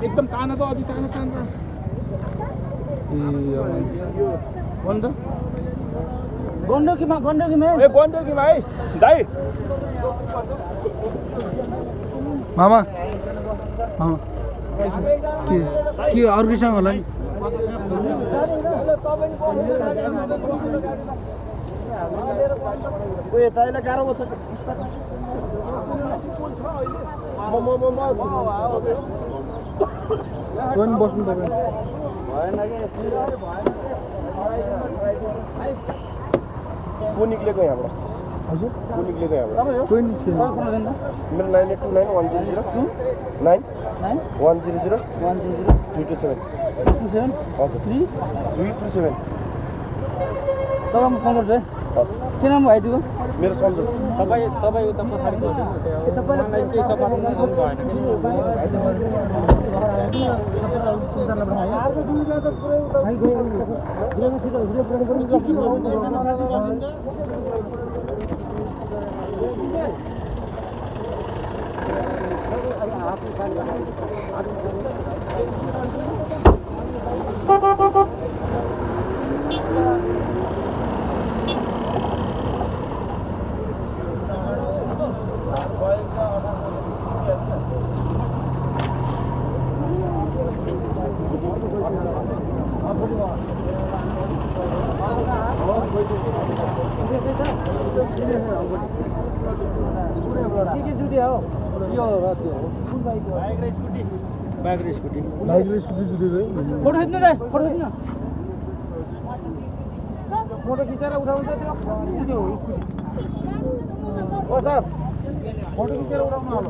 एकदम ताना त अझै ताना ताना गण्डकीमा ए गण्डकीमा है दाइ मामा के अर्कोसँग होला नि ओए ताइलाई गाह्रो छ कोही बस्नु तपाईँ को निक्लेको यहाँबाट हजुर को निक्लेको यहाँबाट कोही निस्केन मेरो 9829100327 हजुर 327 तपाईँ म फोन गर्छु है हस् के नाम भाइदिएको मेरो सन्जु तपाईँ उता पछाडिको मलाई केही सफा गर्नु के जुटे हो यो बाइक र स्कुटी जुटेको है फोटो खिच्नु रे फोटो खिच्नु फोटो खिचेर उठाउँछ त्यो स्कुटी ओ सर फोटो खिचेर उठाउनु होला